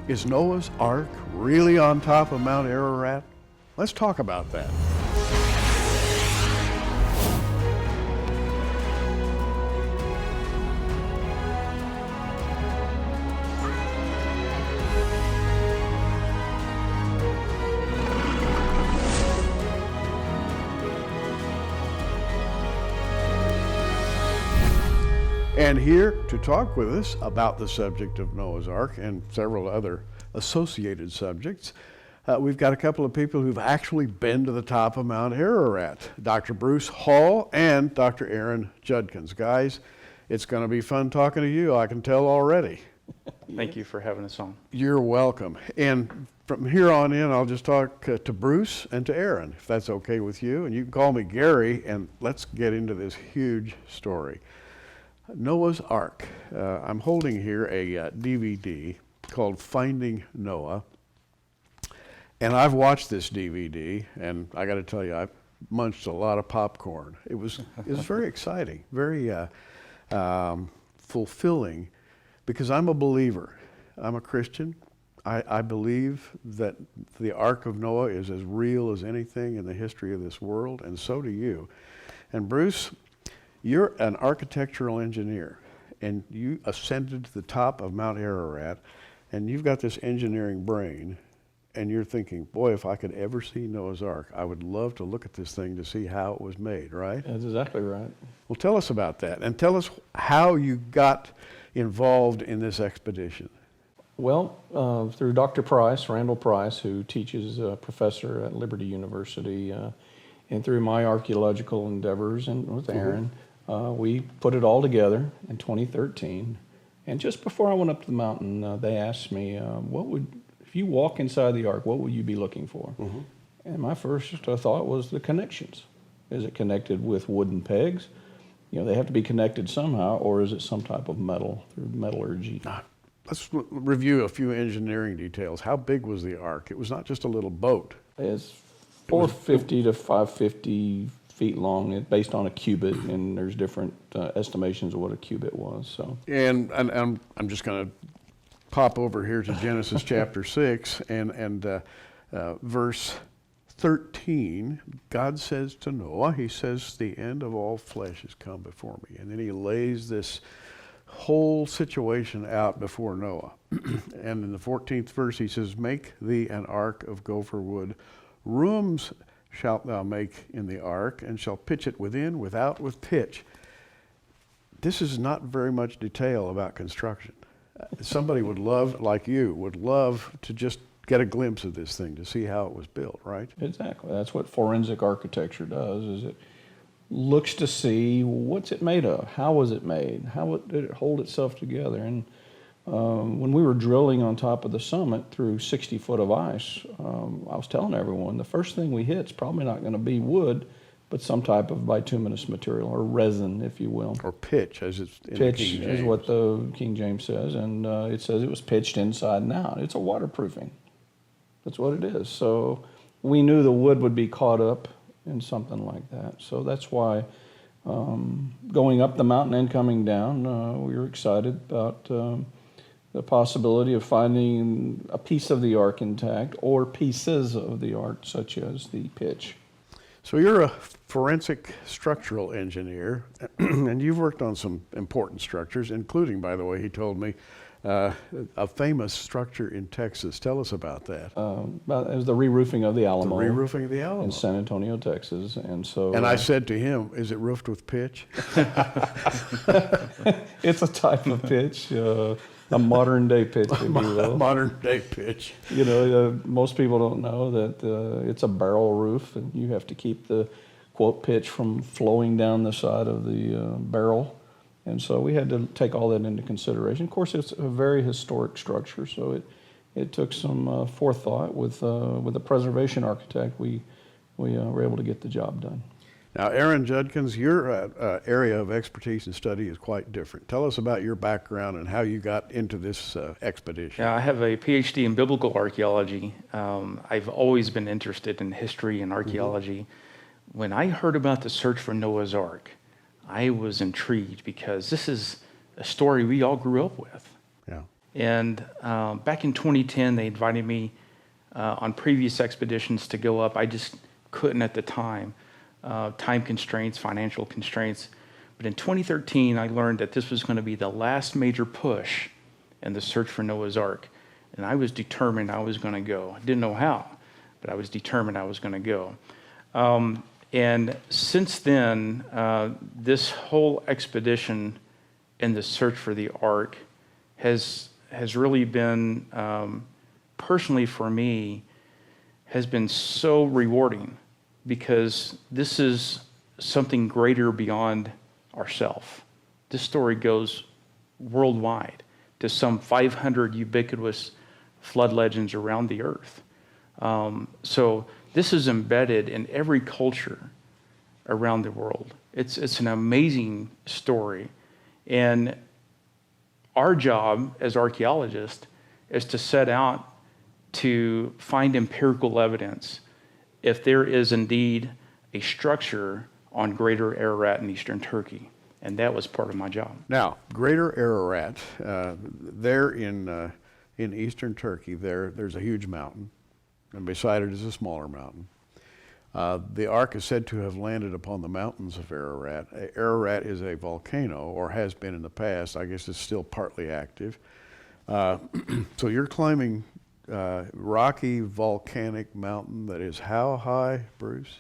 Is Noah's Ark really on top of Mount Ararat? Let's talk about that. And here to talk with us about the subject of Noah's Ark and several other associated subjects, we've got a couple of people who've actually been to the top of Mount Ararat, Dr. Bruce Hall and Dr. Aaron Judkins. Guys, it's going to be fun talking to you, I can tell already. Thank you for having us on. You're welcome. And from here on in, I'll just talk to Bruce and to Aaron, if that's okay with you. And you can call me Gary, and let's get into this huge story. Noah's Ark. I'm holding here a DVD called Finding Noah. And I've watched this DVD, and I got to tell you, I've munched a lot of popcorn. It was very exciting, very fulfilling, because I'm a believer. I'm a Christian. I believe that the Ark of Noah is as real as anything in the history of this world, and so do you. And Bruce, you're an architectural engineer, and you ascended to the top of Mount Ararat, and you've got this engineering brain, and you're thinking, boy, if I could ever see Noah's Ark, I would love to look at this thing to see how it was made, right? That's exactly right. Well, tell us about that, and tell us how you got involved in this expedition. Well, through Dr. Price, Randall Price, who teaches a professor at Liberty University, and through my archaeological endeavors and with Aaron, we put it all together in 2013. And just before I went up to the mountain, they asked me, if you walk inside the Ark, what would you be looking for? Mm-hmm. And my first thought was the connections. Is it connected with wooden pegs? You know, they have to be connected somehow, or is it some type of metal through metallurgy? Let's review a few engineering details. How big was the Ark? It was not just a little boat. It's 450 to 550 feet long, based on a cubit, and there's different estimations of what a cubit was. So, and I'm just going to pop over here to Genesis chapter 6 and verse 13. God says to Noah, he says, the end of all flesh has come before me. And then he lays this whole situation out before Noah. And in the 14th verse, he says, make thee an ark of gopher wood. Rooms shalt thou make in the ark, and shall pitch it within, without, with pitch. This is not very much detail about construction. Somebody would love, like you, would love to just get a glimpse of this thing to see how it was built, right? Exactly. That's what forensic architecture does, is it looks to see what's it made of, how was it made, how did it hold itself together. And when we were drilling on top of the summit through 60 foot of ice, I was telling everyone the first thing we hit is probably not going to be wood, but some type of bituminous material, or resin, if you will. Or pitch, as it's in pitch the King James. Is what the King James says, and it says it was pitched inside and out. It's a waterproofing. That's what it is. So we knew the wood would be caught up in something like that. So that's why going up the mountain and coming down, we were excited about the possibility of finding a piece of the Ark intact, or pieces of the Ark, such as the pitch. So you're a forensic structural engineer, and you've worked on some important structures, including, by the way, he told me, a famous structure in Texas. Tell us about that. It was the re-roofing of the Alamo. The re-roofing of the Alamo. In San Antonio, Texas. And so. And I said to him, is it roofed with pitch? It's a type of pitch. A modern day pitch, if you will. Modern day pitch. You know, most people don't know that it's a barrel roof, and you have to keep the quote pitch from flowing down the side of the barrel. And so we had to take all that into consideration. Of course, it's a very historic structure, so it took some forethought with a preservation architect. We were able to get the job done. Now, Aaron Judkins, your area of expertise and study is quite different. Tell us about your background and how you got into this expedition. Yeah, I have a PhD in biblical archaeology. I've always been interested in history and archaeology. Mm-hmm. When I heard about the search for Noah's Ark, I was intrigued because this is a story we all grew up with. Yeah. And back in 2010, they invited me on previous expeditions to go up. I just couldn't at the time. Time constraints, financial constraints. But in 2013, I learned that this was going to be the last major push in the search for Noah's Ark. And I was determined I was going to go. I didn't know how, but I was determined I was going to go. And since then, this whole expedition in the search for the Ark has really been, personally for me, has been so rewarding, because this is something greater beyond ourself. This story goes worldwide to some 500 ubiquitous flood legends around the earth. So this is embedded in every culture around the world. It's an amazing story. And our job as archaeologists is to set out to find empirical evidence if there is indeed a structure on Greater Ararat in eastern Turkey. And that was part of my job. Now, Greater Ararat, there in eastern Turkey, there's a huge mountain, and beside it is a smaller mountain. The Ark is said to have landed upon the mountains of Ararat. Ararat is a volcano, or has been in the past. I guess it's still partly active. So you're climbing rocky volcanic mountain that is how high, Bruce?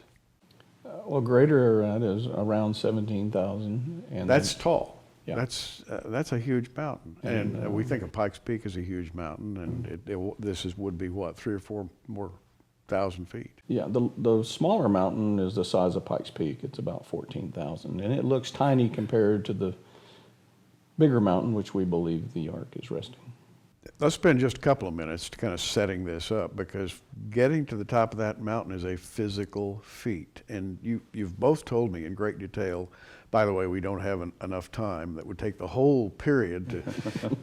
Well, Greater Ararat is around 17,000. And That's tall. Yeah. That's a huge mountain, and we think of Pikes Peak as a huge mountain, and this would be what, 3 or 4 more thousand feet. Yeah, the smaller mountain is the size of Pikes Peak. It's about 14,000, and it looks tiny compared to the bigger mountain, which we believe the Ark is resting. Let's spend just a couple of minutes to kind of setting this up, because getting to the top of that mountain is a physical feat. And you've both told me in great detail, by the way, we don't have enough time that would take the whole period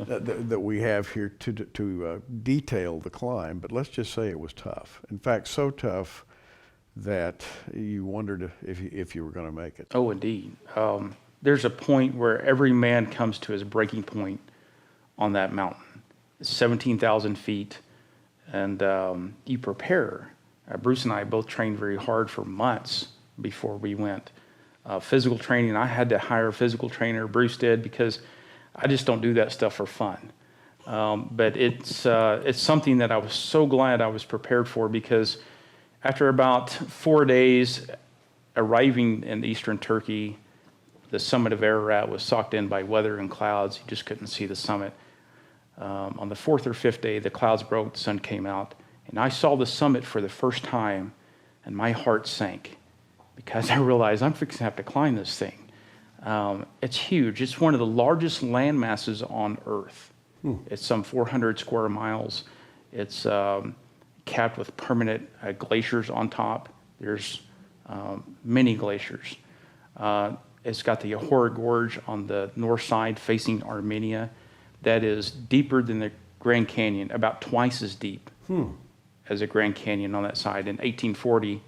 that we have here to detail the climb, but let's just say it was tough. In fact, so tough that you wondered if you were going to make it. Oh, indeed. There's a point where every man comes to his breaking point on that mountain. 17,000 feet, and you prepare. Bruce and I both trained very hard for months before we went. Physical training, I had to hire a physical trainer, Bruce did, because I just don't do that stuff for fun. But it's something that I was so glad I was prepared for, because after about 4 days arriving in eastern Turkey, the summit of Ararat was socked in by weather and clouds. You just couldn't see the summit. On the 4th or 5th day, the clouds broke, the sun came out, and I saw the summit for the first time, and my heart sank, because I realized I'm fixing to have to climb this thing. It's huge. It's one of the largest land masses on Earth. It's some 400 square miles. It's capped with permanent glaciers on top. There's many glaciers. It's got the Ararat Gorge on the north side facing Armenia. That is deeper than the Grand Canyon, about twice as deep as the Grand Canyon on that side. In 1840,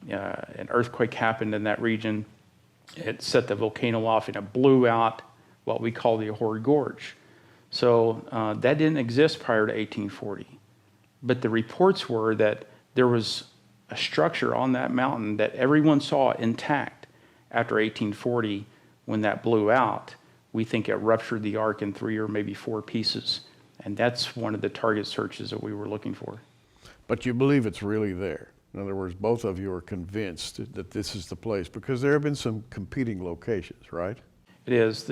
an earthquake happened in that region. It set the volcano off, and it blew out what we call the Ararat Gorge. So that didn't exist prior to 1840. But the reports were that there was a structure on that mountain that everyone saw intact after 1840. When that blew out, we think it ruptured the Ark in 3 or maybe 4 pieces. And that's one of the target searches that we were looking for. But you believe it's really there. In other words, both of you are convinced that this is the place, because there have been some competing locations, right? It is.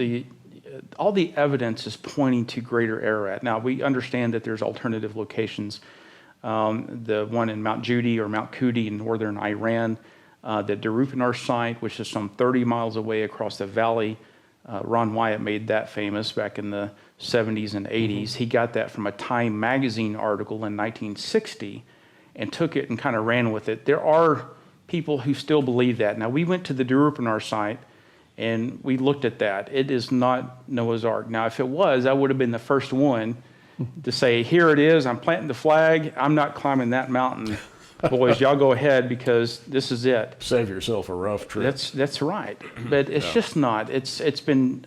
All the evidence is pointing to Greater Ararat. Now, we understand that there's alternative locations. The one in Mount Judy or Mount Kudi in northern Iran, the Darupanar site, which is some 30 miles away across the valley. Ron Wyatt made that famous back in the 70s and 80s. He got that from a Time magazine article in 1960 and took it and kind of ran with it. There are people who still believe that. Now, we went to the Darupanar site and we looked at that. It is not Noah's Ark. Now, if it was, I would have been the first one to say, here it is, I'm planting the flag, I'm not climbing that mountain. Boys, y'all go ahead, because this is it. Save yourself a rough trip. That's right, but it's just not. It's been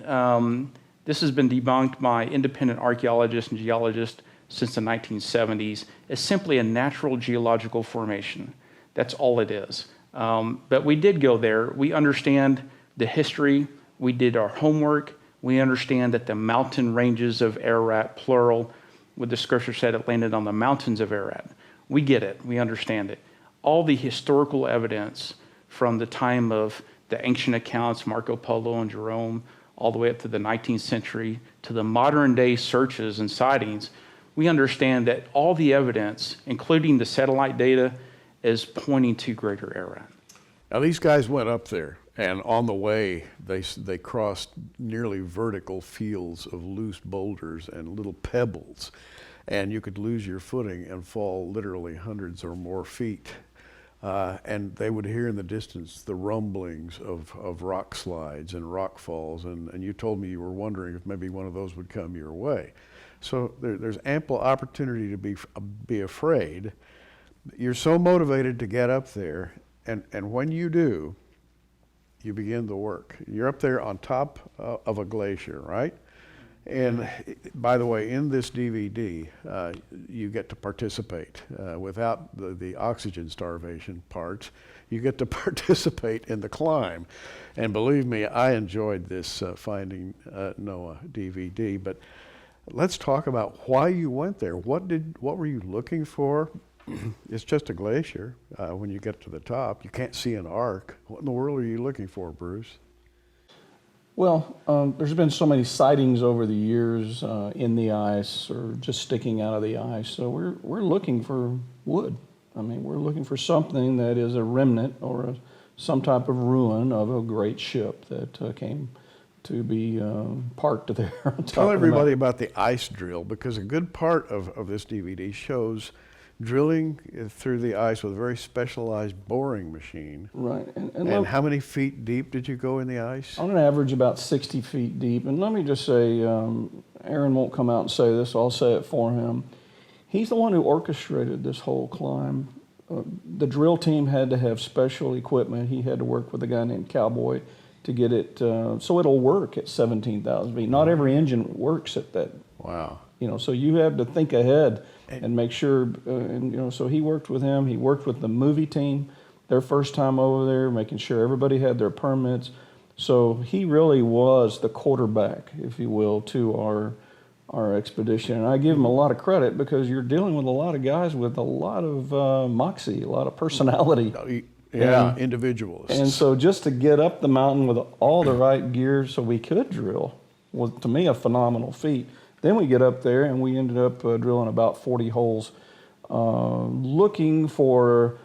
This has been debunked by independent archaeologists and geologists since the 1970s. It's simply a natural geological formation. That's all it is. But we did go there. We understand the history. We did our homework. We understand that the mountain ranges of Ararat, plural, what the scripture said, it landed on the mountains of Ararat. We get it. We understand it. All the historical evidence from the time of the ancient accounts, Marco Polo and Jerome, all the way up to the 19th century, to the modern day searches and sightings, we understand that all the evidence, including the satellite data, is pointing to Greater Ararat. Now these guys went up there, and on the way they crossed nearly vertical fields of loose boulders and little pebbles, and you could lose your footing and fall literally hundreds or more feet. And they would hear in the distance the rumblings of rock slides and rock falls, and you told me you were wondering if maybe one of those would come your way. So there's ample opportunity to be afraid. You're so motivated to get up there, and when you do, you begin the work. You're up there on top of a glacier, right? And by the way, in this DVD, you get to participate. Without the oxygen starvation parts, you get to participate in the climb. And believe me, I enjoyed this Finding Noah DVD. But let's talk about why you went there. What were you looking for? It's just a glacier. When you get to the top, you can't see an arc. What in the world are you looking for, Bruce? Well, there's been so many sightings over the years in the ice or just sticking out of the ice. So we're looking for wood. I mean, we're looking for something that is a remnant or some type of ruin of a great ship that came to be parked there. Tell everybody about the ice drill, because a good part of this DVD shows drilling through the ice with a very specialized boring machine. Right. And how many feet deep did you go in the ice? On an average, about 60 feet deep. And let me just say, Aaron won't come out and say this, so I'll say it for him. He's the one who orchestrated this whole climb. The drill team had to have special equipment. He had to work with a guy named Cowboy to get it so it'll work at 17,000 feet. Not every engine works at that. Wow. So you have to think ahead and make sure, so he worked with him. He worked with the movie team, their first time over there, making sure everybody had their permits. So he really was the quarterback, if you will, to our expedition. And I give him a lot of credit because you're dealing with a lot of guys with a lot of moxie, a lot of personality. Yeah, individualists. And so just to get up the mountain with all the right gear so we could drill was, to me, a phenomenal feat. Then we get up there and we ended up drilling about 40 holes, looking for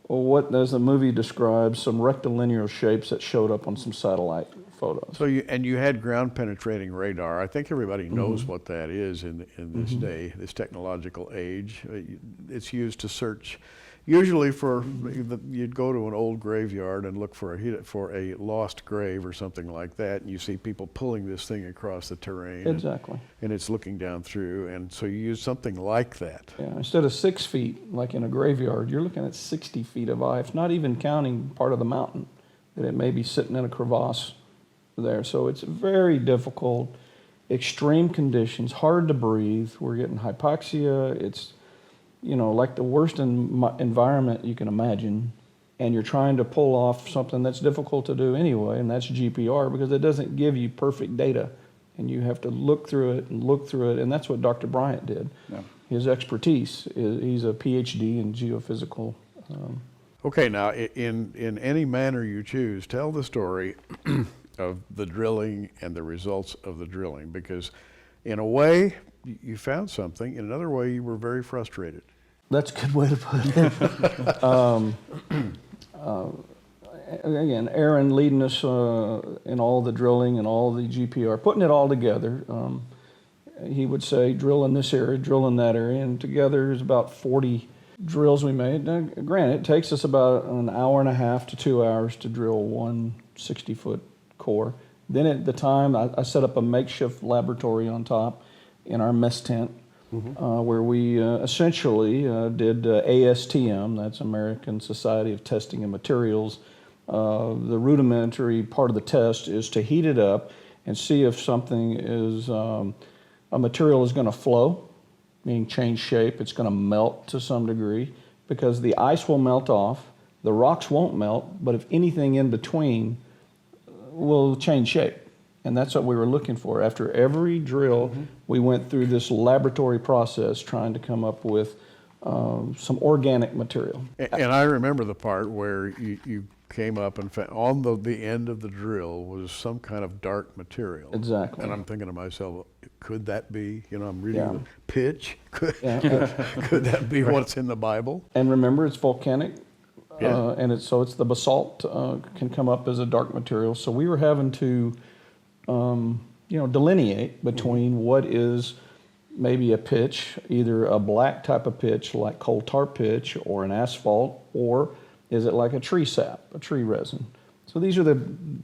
what, as the movie describes, some rectilinear shapes that showed up on some satellite photos. So you had ground penetrating radar. I think everybody knows what that is in this day, this technological age. It's used to search. Usually you'd go to an old graveyard and look for a lost grave or something like that, and you see people pulling this thing across the terrain. Exactly. And it's looking down through, and so you use something like that. Yeah, instead of 6 feet, like in a graveyard, you're looking at 60 feet of ice, not even counting part of the mountain, that it may be sitting in a crevasse there. So it's very difficult, extreme conditions, hard to breathe. We're getting hypoxia. It's like the worst environment you can imagine, and you're trying to pull off something that's difficult to do anyway, and that's GPR, because it doesn't give you perfect data, and you have to look through it, and that's what Dr. Bryant did. Yeah. His expertise, he's a PhD in geophysical. Okay, now in any manner you choose, tell the story of the drilling and the results of the drilling, because in a way you found something, in another way you were very frustrated. That's a good way to put it. Again, Aaron leading us in all the drilling and all the GPR, putting it all together. He would say, drill in this area, drill in that area, and together is about 40 drills we made. Now, granted, it takes us about an hour and a half to 2 hours to drill one 60-foot core. Then at the time, I set up a makeshift laboratory on top in our mess tent, where we essentially did ASTM, that's American Society of Testing and Materials. The rudimentary part of the test is to heat it up and see if something is, a material is going to flow, meaning change shape. It's going to melt to some degree, because the ice will melt off, the rocks won't melt, but if anything in between will change shape. And that's what we were looking for. After every drill, we went through this laboratory process trying to come up with some organic material. And I remember the part where you came up and found on the end of the drill was some kind of dark material. Exactly. And I'm thinking to myself, could that be, I'm reading Yeah. the pitch, could Yeah. could that be what's in the Bible? And remember, it's volcanic, Yeah. and it's the basalt can come up as a dark material. So we were having to, delineate between what is maybe a pitch, either a black type of pitch like coal tar pitch or an asphalt, or is it like a tree sap, a tree resin? So these are the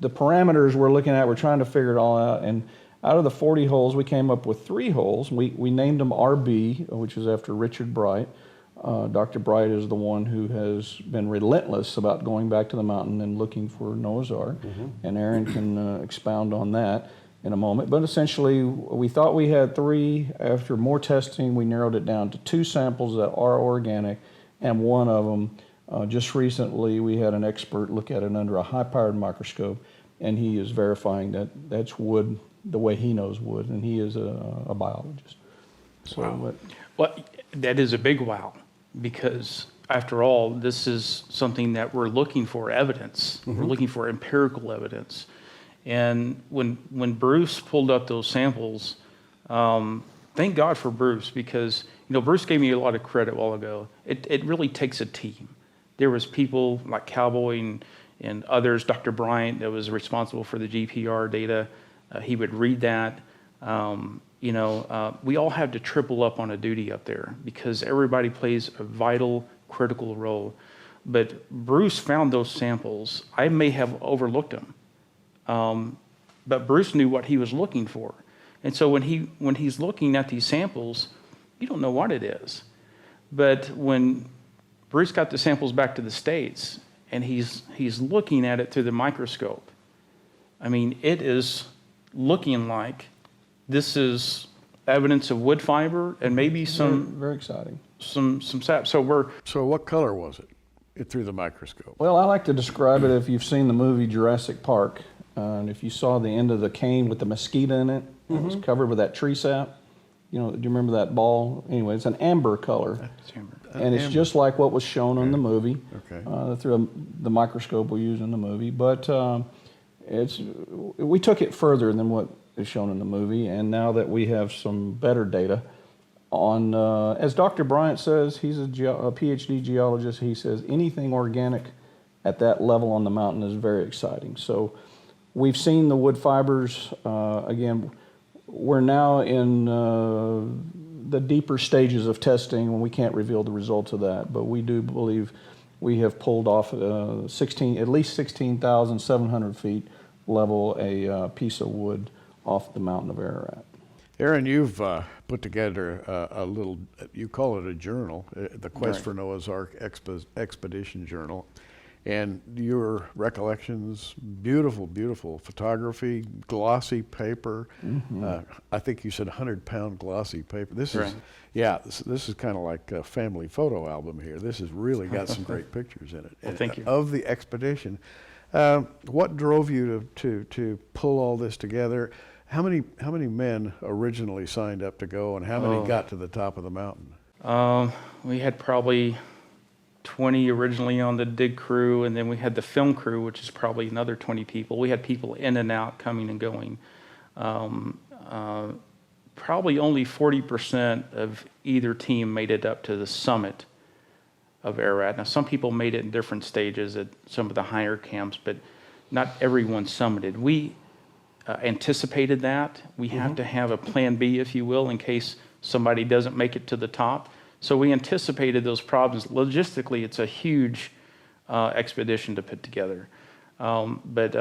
parameters we're looking at. We're trying to figure it all out. And out of the 40 holes, we came up with 3 holes. We named them RB, which is after Richard Bright. Dr. Bright is the one who has been relentless about going back to the mountain and looking for Noah's Ark. And Aaron can expound on that in a moment. But essentially, we thought we had 3. After more testing, we narrowed it down to 2 samples that are organic, and one of them, just recently, we had an expert look at it under a high-powered microscope, and he is verifying that that's wood the way he knows wood, and he is a biologist. So, Wow. Well, that is a big wow, because after all, this is something that we're looking for evidence. We're looking for empirical evidence. And when Bruce pulled up those samples, thank God for Bruce, because Bruce gave me a lot of credit a while ago. It really takes a team. There was people like Cowboy and others, Dr. Bryant, that was responsible for the GPR data. He would read that. We all have to triple up on a duty up there because everybody plays a vital, critical role. But Bruce found those samples. I may have overlooked them. But Bruce knew what he was looking for. And so when he's looking at these samples, you don't know what it is. But when Bruce got the samples back to the States and he's looking at it through the microscope, I mean, it is looking like this is evidence of wood fiber and maybe some very exciting. Some sap. So what color was it through the microscope? Well, I like to describe it, if you've seen the movie Jurassic Park, and if you saw the end of the cane with the mosquito in it, it was covered with that tree sap. Do you remember that ball? Anyway, it's an amber color. And it's just like what was shown in the movie, through the microscope we used in the movie. But we took it further than what is shown in the movie, and now that we have some better data on, as Dr. Bryant says, he's a PhD geologist, he says anything organic at that level on the mountain is very exciting. So we've seen the wood fibers. Again, we're now in the deeper stages of testing when we can't reveal the results of that, but we do believe we have pulled off at least 16,700 feet level a piece of wood off the mountain of Ararat. Aaron, you've put together a little, you call it a journal, the Quest for Noah's Ark Expedition Journal. And your recollections, beautiful, beautiful photography, glossy paper. I think you said 100-pound glossy paper. This is, this is kind of like a family photo album here. This has really got some great pictures in it. Well, thank you. Of the expedition. What drove you to pull all this together? How many men originally signed up to go, and how many got to the top of the mountain? We had probably 20 originally on the dig crew, and then we had the film crew, which is probably another 20 people. We had people in and out, coming and going. Probably only 40% of either team made it up to the summit of Ararat. Now, some people made it in different stages at some of the higher camps, but not everyone summited. We anticipated that. We have to have a plan B, if you will, in case somebody doesn't make it to the top. So we anticipated those problems. Logistically, it's a huge expedition to put together. But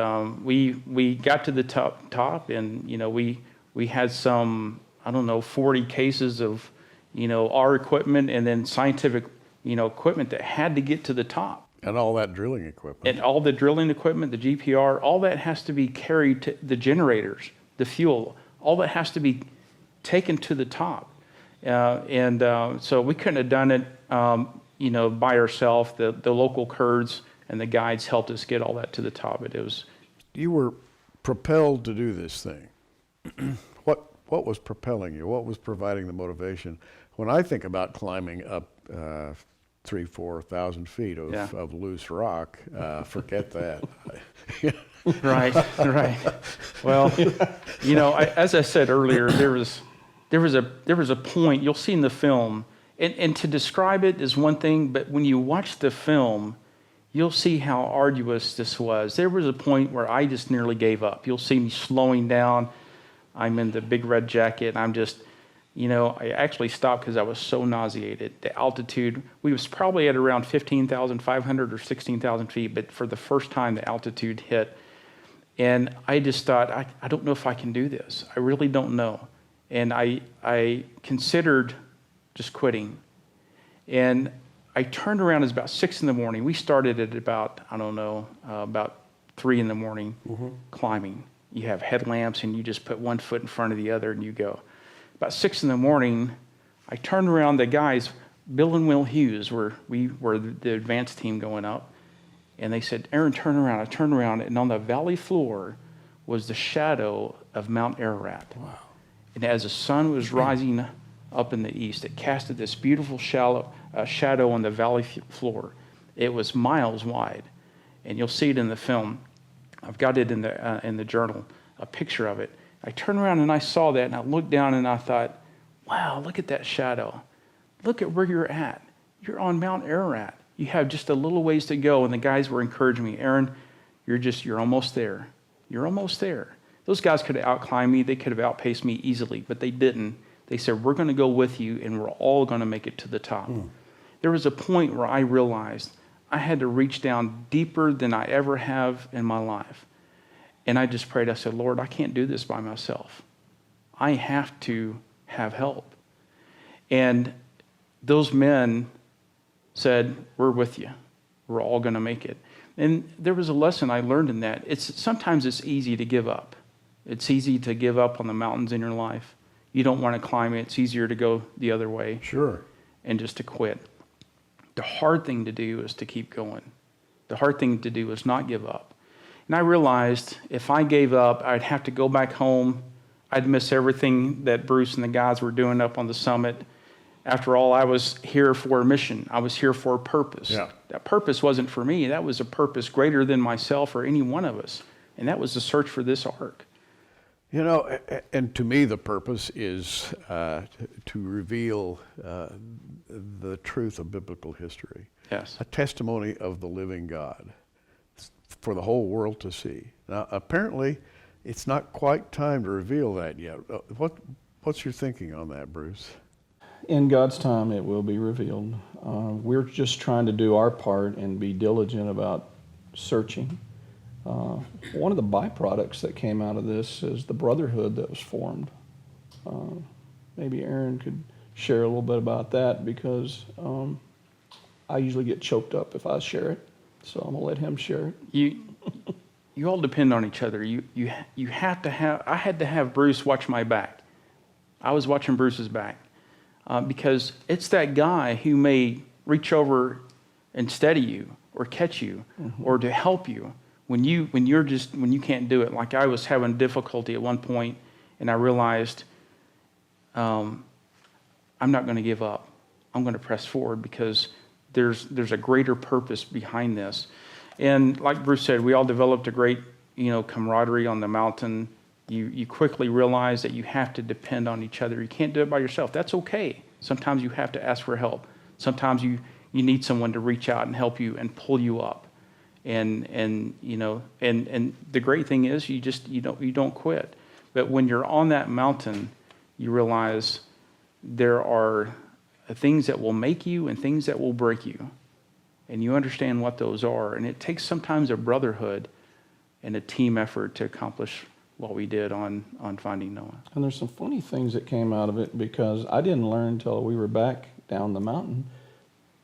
we got to the top, and we had some, 40 cases of our equipment, and then scientific equipment that had to get to the top. And all that drilling equipment. And all the drilling equipment, the GPR, all that has to be carried to the generators the fuel. All that has to be taken to the top. So we couldn't have done it, by ourselves. The local Kurds and the guides helped us get all that to the top. It was. You were propelled to do this thing. What was propelling you? What was providing the motivation? When I think about climbing up 3,000-4,000 feet of loose rock, forget that. Right. Well, as I said earlier, there was a point you'll see in the film, and to describe it is one thing, but when you watch the film, you'll see how arduous this was. There was a point where I just nearly gave up. You'll see me slowing down. I'm in the big red jacket, and I'm just, I actually stopped because I was so nauseated. The altitude, we was probably at around 15,500 or 16,000 feet, but for the first time, the altitude hit. And I just thought, I don't know if I can do this. I really don't know. And I considered just quitting. And I turned around, it was about 6 in the morning. We started at about, about 3 in the morning climbing. You have headlamps and you just put one foot in front of the other and you go. About 6 in the morning, I turned around, the guys, Bill and Will Hughes, we were the advanced team going up, and they said, Aaron, turn around. I turned around, and on the valley floor was the shadow of Mount Ararat. Wow. And as the sun was rising up in the east, it casted this beautiful shadow on the valley floor. It was miles wide, and you'll see it in the film. I've got it in the journal, a picture of it. I turned around and I saw that, and I looked down and I thought, wow, look at that shadow. Look at where you're at. You're on Mount Ararat. You have just a little ways to go. And the guys were encouraging me, Aaron, you're almost there. You're almost there. Those guys could have outclimbed me. They could have outpaced me easily, but they didn't. They said, we're going to go with you, and we're all going to make it to the top. There was a point where I realized I had to reach down deeper than I ever have in my life. And I just prayed. I said, Lord, I can't do this by myself. I have to have help. And those men said, we're with you. We're all going to make it. And there was a lesson I learned in that. Sometimes it's easy to give up. It's easy to give up on the mountains in your life. You don't want to climb it. It's easier to go the other way. Sure. And just to quit. The hard thing to do is to keep going. The hard thing to do is not give up. And I realized if I gave up, I'd have to go back home. I'd miss everything that Bruce and the guys were doing up on the summit. After all, I was here for a mission. I was here for a purpose. Yeah. That purpose wasn't for me. That was a purpose greater than myself or any one of us. And that was the search for this ark. And to me, the purpose is to reveal the truth of biblical history. Yes. A testimony of the living God for the whole world to see. Now, apparently, it's not quite time to reveal that yet. What's your thinking on that, Bruce? In God's time, it will be revealed. We're just trying to do our part and be diligent about searching. One of the byproducts that came out of this is the brotherhood that was formed. Maybe Aaron could share a little bit about that, because I usually get choked up if I share it. So I'm gonna let him share it. You all depend on each other. You have to have. I had to have Bruce watch my back. I was watching Bruce's back because it's that guy who may reach over and steady you or catch you or to help you when you can't do it. Like I was having difficulty at one point, and I realized I'm not going to give up. I'm going to press forward because there's a greater purpose behind this. And like Bruce said, we all developed a great, camaraderie on the mountain. You quickly realize that you have to depend on each other. You can't do it by yourself. That's okay. Sometimes you have to ask for help. Sometimes you need someone to reach out and help you and pull you up. And the great thing is you don't quit. But when you're on that mountain, you realize there are things that will make you and things that will break you. And you understand what those are. And it takes sometimes a brotherhood and a team effort to accomplish what we did on Finding Noah. And there's some funny things that came out of it, because I didn't learn until we were back down the mountain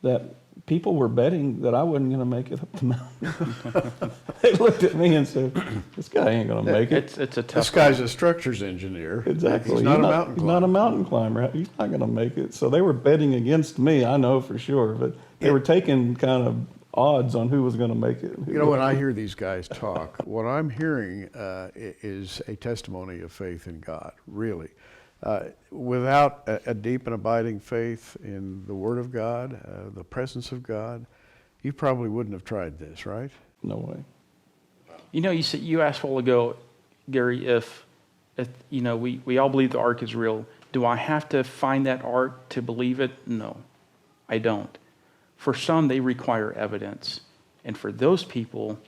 that people were betting that I wasn't going to make it up the mountain. They looked at me and said, "This guy ain't going to make it." It's a tough. This guy's a structures engineer. Exactly. He's not a mountain He's climber. not a mountain climber. He's not going to make it. So they were betting against me. I know for sure, but they were taking kind of odds on who was going to make it. You know, when I hear these guys talk, what I'm hearing is a testimony of faith in God, really. Without a deep and abiding faith in the Word of God, the presence of God, you probably wouldn't have tried this, right? No way. You know, you asked a while ago, Gary, if you know, we all believe the ark is real. Do I have to find that ark to believe it? No, I don't. For some, they require evidence. And for those people,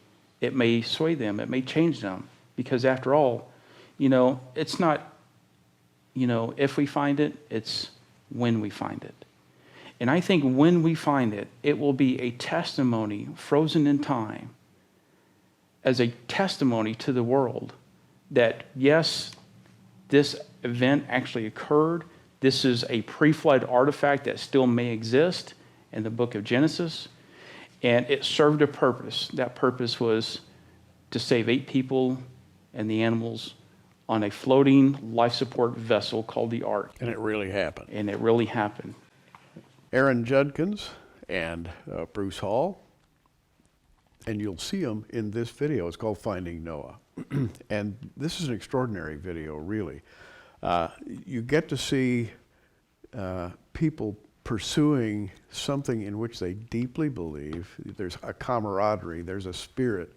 it may sway them, it may change them. Because after all, you know, it's not, you know, if we find it, it's when we find it. And I think when we find it, it will be a testimony frozen in time as a testimony to the world that, yes, this event actually occurred. This is a pre-flood artifact that still may exist in the book of Genesis. And it served a purpose. That purpose was to save 8 people and the animals on a floating life support vessel called the Ark. And it really happened. And it really happened. Aaron Judkins and Bruce Hall, and you'll see them in this video. It's called Finding Noah. And this is an extraordinary video, really. You get to see people pursuing something in which they deeply believe. There's a camaraderie, there's a spirit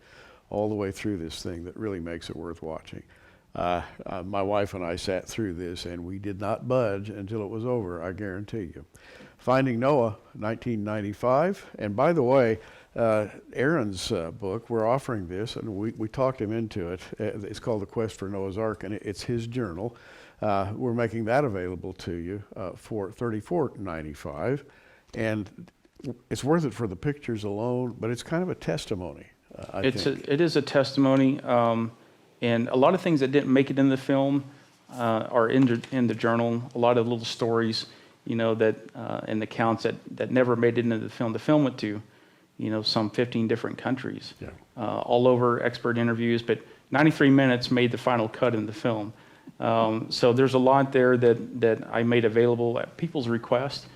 all the way through this thing that really makes it worth watching. My wife and I sat through this, and we did not budge until it was over, I guarantee you. Finding Noah, 1995. And by the way, Aaron's book, we're offering this, and we talked him into it. It's called The Quest for Noah's Ark, and it's his journal. We're making that available to you for $34.95. And it's worth it for the pictures alone, but it's kind of a testimony, I think. It is a testimony. And a lot of things that didn't make it in the film are in the journal. A lot of little stories, you know, that and accounts that never made it into the film. The film went to, you know, some 15 different countries, Yeah. all over expert interviews. But 93 minutes made the final cut in the film. So there's a lot there that I made available at people's request,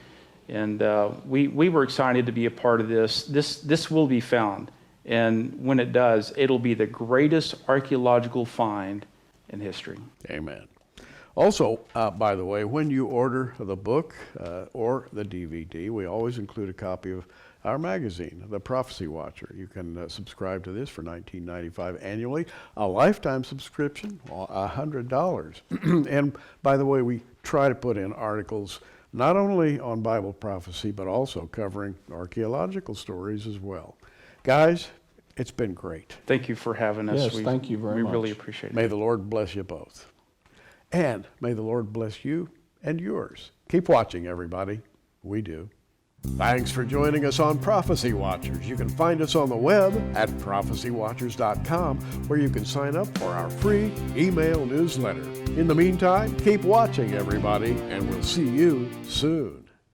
and we were excited to be a part of this. This will be found. And when it does, it'll be the greatest archaeological find in history. Amen. Also, by the way, when you order the book or the DVD, we always include a copy of our magazine, The Prophecy Watcher. You can subscribe to this for $19.95 annually, a lifetime subscription, $100. And by the way, we try to put in articles not only on Bible prophecy, but also covering archaeological stories as well. Guys, it's been great. Thank you for having us. Yes, thank you very much. We really appreciate it. May the Lord bless you both. And may the Lord bless you and yours. Keep watching, everybody. We do. Thanks for joining us on Prophecy Watchers. You can find us on the web at prophecywatchers.com, where you can sign up for our free email newsletter. In the meantime, keep watching, everybody, and we'll see you soon.